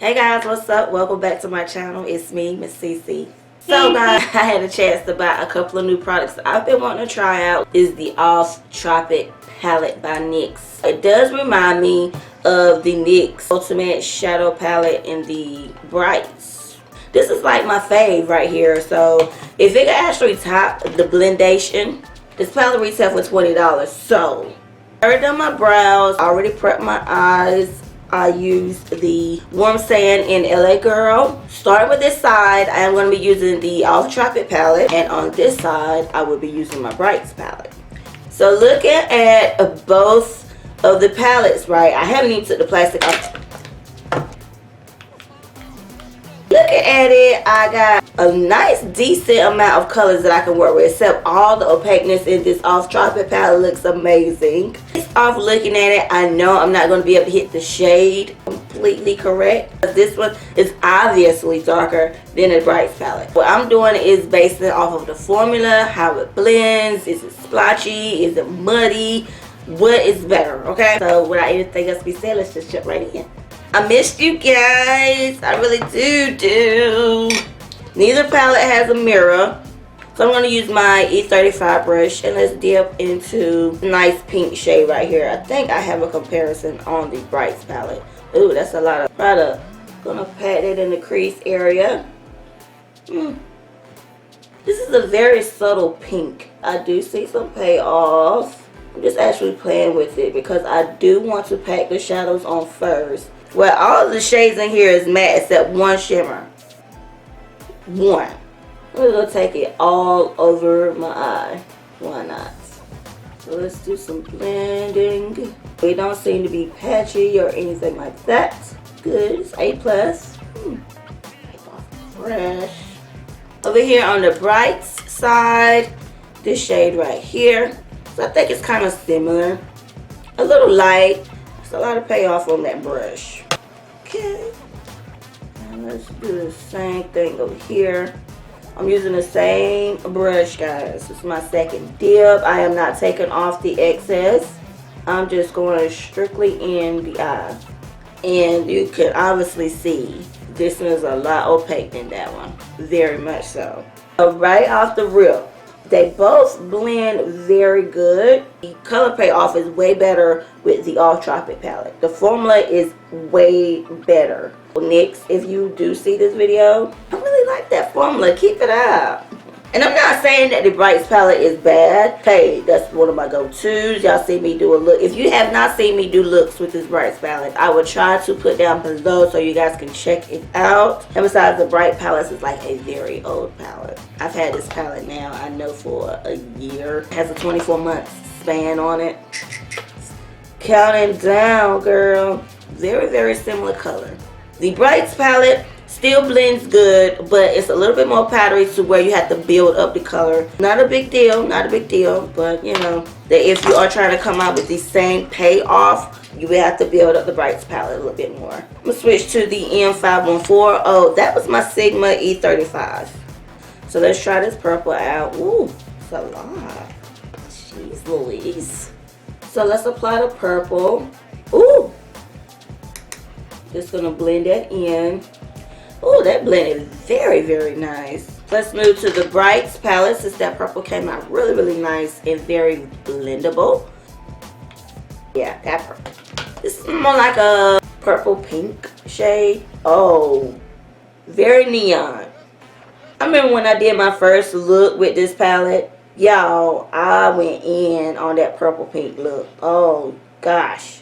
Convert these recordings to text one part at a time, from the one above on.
Hey guys, what's up? Welcome back to my channel. It's me, Miss Cecee. So guys, I had a chance to buy a couple of new products I've been wanting to try out. Is the Tropic palette by NYX. It does remind me of the NYX Ultimate Shadow palette in the Brights. This is like my fave right here. So if it could actually top the blendation, this palette retails for $20. So I already done my brows, I already prepped my eyes. I used the Warm Sand in LA Girl. Starting with this side, I am going to be using the Tropic palette, and on this side I will be using my Brights palette. So looking at both of the palettes, right, I haven't even took the plastic off. Looking at it, I got a nice decent amount of colors that I can work with, except all the opaqueness in this Tropic palette looks amazing. Off looking at it, I know I'm not going to be able to hit the shade completely correct. This one is obviously darker than the Brights palette. What I'm doing is basing it off of the formula, how it blends. Is it splotchy? Is it muddy? What is better? Okay, so without anything else to be said, let's just jump right in. I missed you guys. I really do. Neither palette has a mirror. So I'm going to use my E35 brush and let's dip into a nice pink shade right here. I think I have a comparison on the Brights palette. Ooh, that's a lot of product. Going to pat it in the crease area. This is a very subtle pink. I do see some payoff. I'm just actually playing with it because I do want to pack the shadows on first. Well, all of the shades in here is matte except one shimmer. One. We're going to take it all over my eye. Why not? So let's do some blending. We don't seem to be patchy or anything like that. Good. It's A+. Fresh. Over here on the Brights side, this shade right here. So I think it's kind of similar. A little light. There's a lot of payoff on that brush. Okay. And let's do the same thing over here. I'm using the same brush, guys. This is my second dip. I am not taking off the excess. I'm just going strictly in the eye. And you can obviously see this one is a lot opaque than that one. Very much so. Right off the rip, they both blend very good. The color payoff is way better with the Tropic palette. The formula is way better. NYX, if you do see this video, I really like that formula. Keep it up. And I'm not saying that the Brights palette is bad. Hey, that's one of my go-tos. Y'all see me do a look. If you have not seen me do looks with this Brights palette, I will try to put down below so you guys can check it out. And besides, the Bright palette is like a very old palette. I've had this palette now, I know, for a year. It has a 24-month span on it. Counting down, girl. Very, very similar color. The Brights palette still blends good, but it's a little bit more powdery to where you have to build up the color. Not a big deal, but you know, that if you are trying to come out with the same payoff, you will have to build up the Brights palette a little bit more. I'm going to switch to the M514. Oh, that was my Sigma E35. So let's try this purple out. Ooh, it's a lot. Jeez Louise. So let's apply the purple. Ooh. Just gonna blend that in. Oh, that blended very, very nice. Let's move to the Brights palette since that purple came out really, really nice and very blendable. Yeah, that purple. This is more like a purple pink shade. Oh, very neon. I remember when I did my first look with this palette, y'all, I went in on that purple pink look. Oh gosh.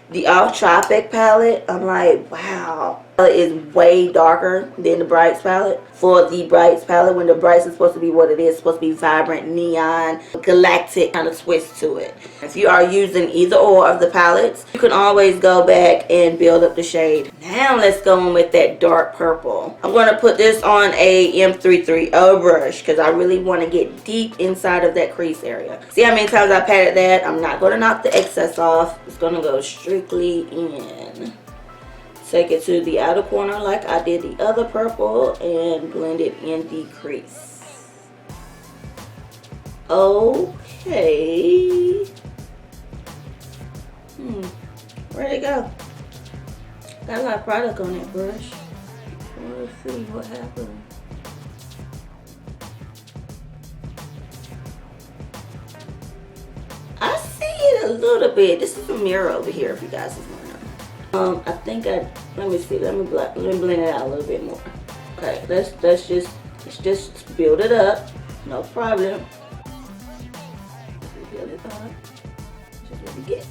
The Tropic palette, I'm like, wow. It is way darker than the Brights palette. For the Brights palette, when the Brights is supposed to be what it is, supposed to be vibrant, neon, galactic kind of twist to it. If you are using either or of the palettes, you can always go back and build up the shade. Now let's go in with that dark purple. I'm going to put this on a M330 brush because I really want to get deep inside of that crease area. See how many times I patted that? I'm not going to knock the excess off. It's going to go strictly in. Take it to the outer corner like I did the other purple and blend it in the crease. Okay. Where'd it go? Got a lot of product on that brush. Let's see what happens. I see it a little bit. This is a mirror over here if you guys is wondering. I think let me see. Let me blend it out a little bit more. Okay, let's just build it up. No problem. Build it up. Just let me get.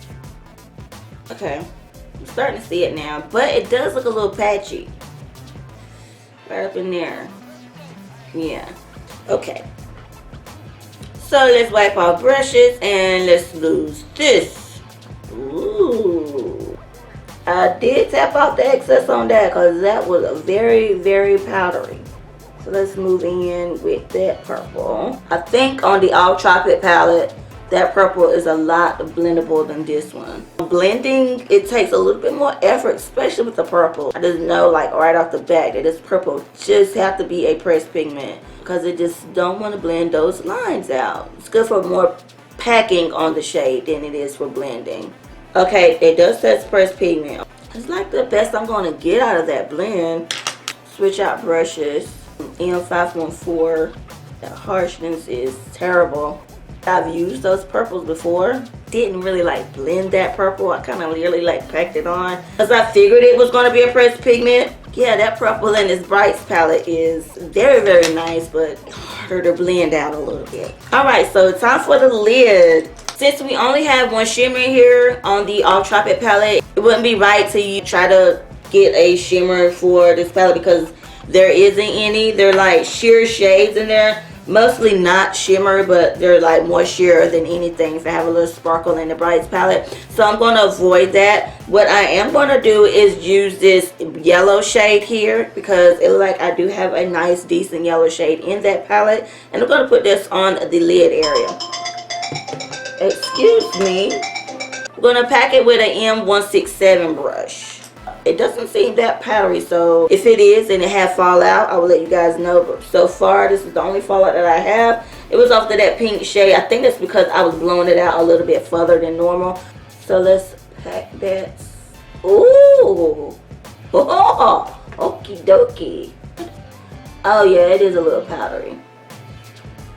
Okay, I'm starting to see it now, but it does look a little patchy. Right up in there. Yeah. Okay. So let's wipe our brushes and let's lose this. Ooh. I did tap out the excess on that because that was a very, very powdery. So let's move in with that purple. I think on the All Tropic palette, that purple is a lot blendable than this one. Blending, it takes a little bit more effort, especially with the purple. I just know like right off the bat that this purple just have to be a pressed pigment because it just don't want to blend those lines out. It's good for more packing on the shade than it is for blending. Okay, it does say it's pressed pigment. It's like the best I'm going to get out of that blend. Switch out brushes. M514. The harshness is terrible. I've used those purples before. Didn't really like blend that purple. I kind of really like packed it on because I figured it was going to be a pressed pigment. Yeah, that purple in this Brights palette is very, very nice, but harder to blend out a little bit. Alright, so time for the lid. Since we only have one shimmer here on the All Tropic palette, it wouldn't be right to you try to get a shimmer for this palette because there isn't any. They're like sheer shades in there. Mostly not shimmer, but they're like more sheer than anything if I have a little sparkle in the Brights palette. So I'm going to avoid that. What I am going to do is use this yellow shade here because it looks like I do have a nice decent yellow shade in that palette. And I'm going to put this on the lid area. Excuse me. I'm going to pack it with an M167 brush. It doesn't seem that powdery, so if it is and it had fallout, I will let you guys know. But so far, this is the only fallout that I have. It was off to that pink shade. I think that's because I was blowing it out a little bit further than normal. So let's pack that. Ooh. Oh, okie dokie. Oh yeah, it is a little powdery.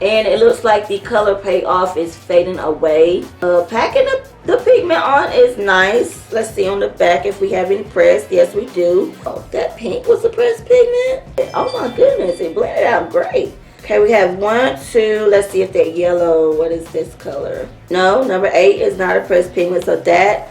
And it looks like the color payoff is fading away. Packing the pigment on is nice. Let's see on the back if we have any pressed. Yes, we do. Oh, that pink was a pressed pigment. Oh my goodness, it blended out great. Okay, we have 1, 2. Let's see if that yellow, what is this color? No, number 8 is not a pressed pigment, so that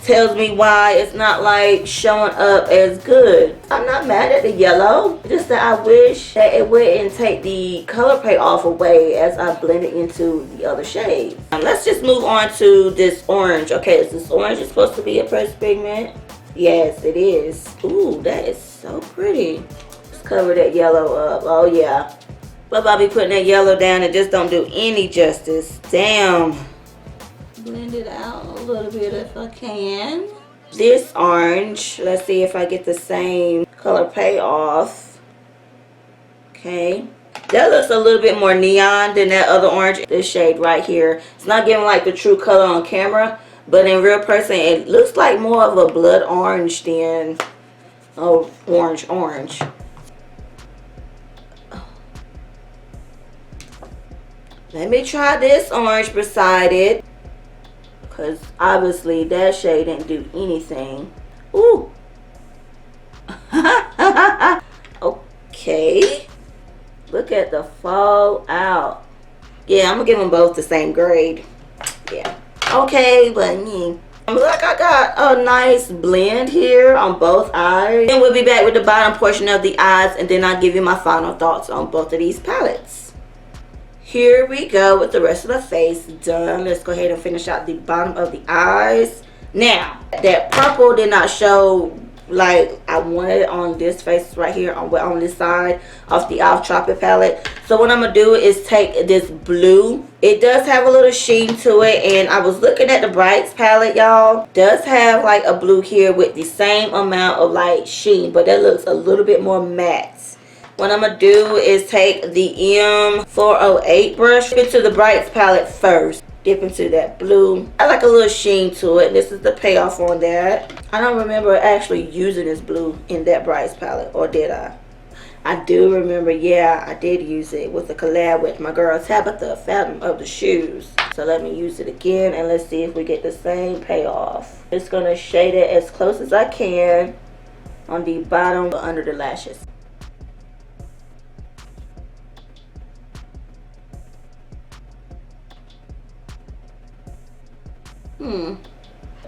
tells me why it's not like showing up as good. I'm not mad at the yellow, just that I wish that it wouldn't take the color payoff away as I blend it into the other shades. Let's just move on to this orange. Okay, is this orange is supposed to be a pressed pigment? Yes, it is. Ooh, that is so pretty. Let's cover that yellow up. Oh yeah, but I'll be putting that yellow down and just don't do any justice. Damn. Blend it out a little bit if I can. This orange, let's see if I get the same color payoff. Okay, that looks a little bit more neon than that other orange. This shade right here, it's not giving like the true color on camera, but in real person it looks like more of a blood orange than orange. Let me try this orange beside it. Because obviously that shade didn't do anything. Ooh. Okay. Look at the fallout. Yeah, I'm going to give them both the same grade. Yeah. Okay, but look, I got a nice blend here on both eyes. And we'll be back with the bottom portion of the eyes. And then I'll give you my final thoughts on both of these palettes. Here we go with the rest of the face done. Let's go ahead and finish out the bottom of the eyes. Now, that purple did not show like I wanted it on this face right here on this side of the All Tropic palette. So what I'm going to do is take this blue. It does have a little sheen to it. And I was looking at the Brights palette, y'all. Does have like a blue here with the same amount of like sheen. But that looks a little bit more matte. What I'm going to do is take the M408 brush into the Brights palette first. dip into that blue. I like a little sheen to it. This is the payoff on that. I don't remember actually using this blue in that Brights palette, or did I? I do remember, yeah, I did use it with the collab with my girl Tabitha, Phantom of the Shoes. So let me use it again and let's see if we get the same payoff. Just gonna shade it as close as I can on the bottom under the lashes.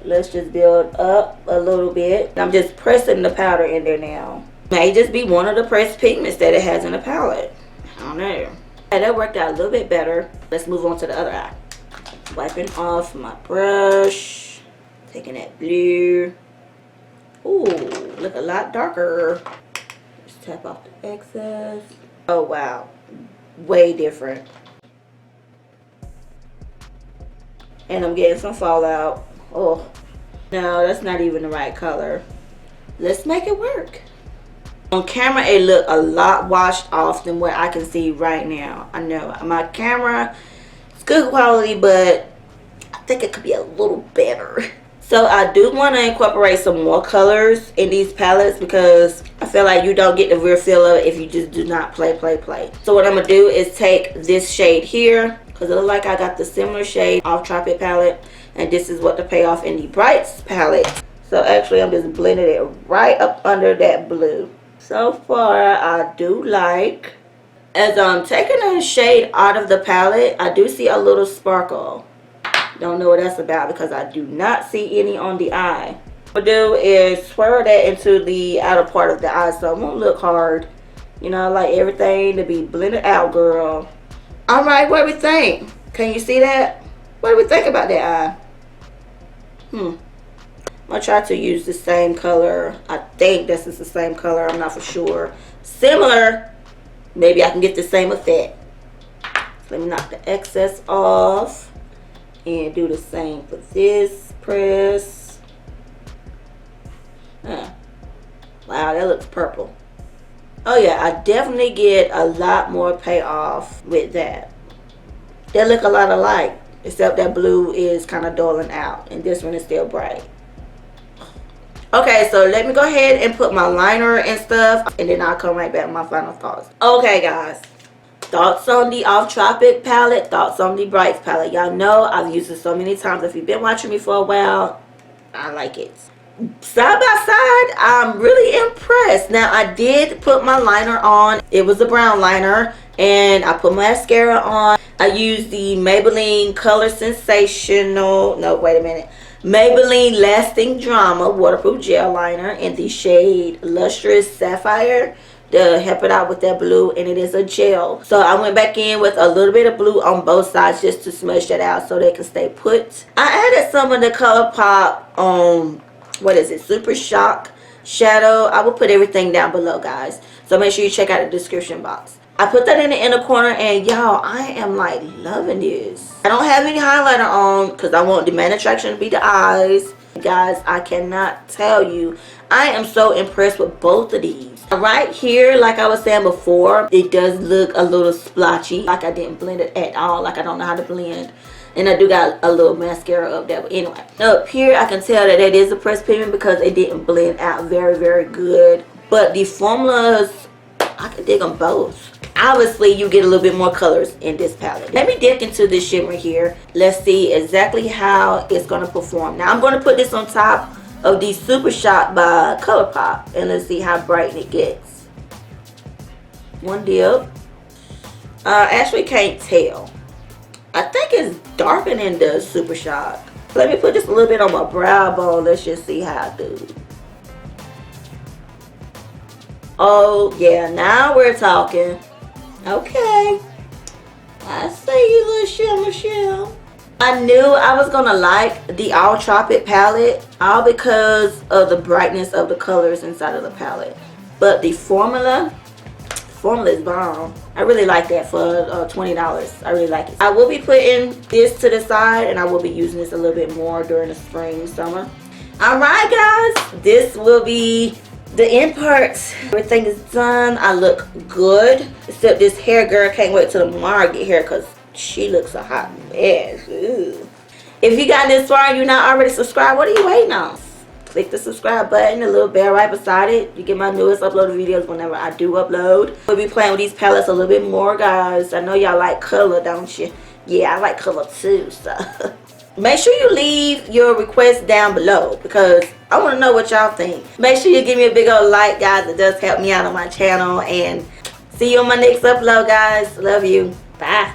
Let's just build up a little bit. I'm just pressing the powder in there now. May just be one of the pressed pigments that it has in the palette. I don't know. And that worked out a little bit better. Let's move on to the other eye. Wiping off my brush. Taking that blue. Ooh, look a lot darker. Just tap off the excess. Oh wow, way different. And I'm getting some fallout. Oh, no, that's not even the right color. Let's make it work. On camera, it looked a lot washed off than what I can see right now. I know my camera is good quality, but I think it could be a little better. So I do want to incorporate some more colors in these palettes because I feel like you don't get the real feel of it if you just do not play. So what I'm going to do is take this shade here, because it looks like I got the similar shade off Tropic palette, and this is what the payoff in the Brights palette. So actually I'm just blending it right up under that blue. So far I do like. As I'm taking a shade out of the palette, I do see a little sparkle. Don't know what that's about because I do not see any on the eye. What I'll do is swirl that into the outer part of the eye so it won't look hard. You know, I like everything to be blended out, girl. Alright, what do we think? Can you see that? What do we think about that eye? I'm gonna try to use the same color. I think this is the same color. I'm not for sure. Similar. Maybe I can get the same effect. Let me knock the excess off. And do the same for this press. Wow, that looks purple. Oh yeah, I definitely get a lot more payoff with that. They look a lot alike, except that blue is kind of dulling out and this one is still bright. Okay, so let me go ahead and put my liner and stuff, and then I'll come right back with my final thoughts. Okay guys, thoughts on the Off Tropic palette, thoughts on the Brights palette. Y'all know I've used it so many times. If you've been watching me for a while, I like it. Side by side, I'm really impressed. Now, I did put my liner on. It was a brown liner, and I put mascara on. I used the Maybelline Color Sensational, no, wait a minute. Maybelline Lasting Drama Waterproof Gel Liner in the shade Lustrous Sapphire to help it out with that blue, and it is a gel. So I went back in with a little bit of blue on both sides just to smudge that out so they can stay put. I added some of the ColourPop what is it, Super Shock shadow. I will put everything down below, guys, so make sure you check out the description box. I put that in the inner corner, and y'all, I am like loving this. I don't have any highlighter on because I want the main attraction to be the eyes. Guys, I cannot tell you, I am so impressed with both of these. Right here, like I was saying before, it does look a little splotchy, like I didn't blend it at all, like I don't know how to blend. And I do got a little mascara up there, but anyway. Up here, I can tell that it is a pressed pigment because it didn't blend out very good. But the formulas, I can dig them both. Obviously, you get a little bit more colors in this palette. Let me dip into this shimmer here. Let's see exactly how it's going to perform. Now, I'm going to put this on top of the Super Shock by ColourPop, and let's see how bright it gets. One dip. Actually can't tell. I think it's darker than the Super Shock. Let me put just a little bit on my brow bone. Let's just see how I do. Oh yeah, now we're talking. Okay, I see you, little shimmer. I knew I was gonna like the All Tropic palette, all because of the brightness of the colors inside of the palette. But the formula is bomb. I really like that for $20. I really like it. I will be putting this to the side, and I will be using this a little bit more during the spring, summer. All right, guys, this will be the end part. Everything is done. I look good, except this hair, girl. Can't wait till tomorrow I get here because She looks a hot mess. Ooh. If you got this far and you're not already subscribed, what are you waiting on? Click the subscribe button, the little bell right beside it. You get my newest uploaded videos whenever I do upload. We'll be playing with these palettes a little bit more, guys. I know y'all like color, don't you? Yeah, I like color too, so. Make sure you leave your requests down below because I want to know what y'all think. Make sure you give me a big old like, guys. It does help me out on my channel. And see you on my next upload, guys. Love you. Bye.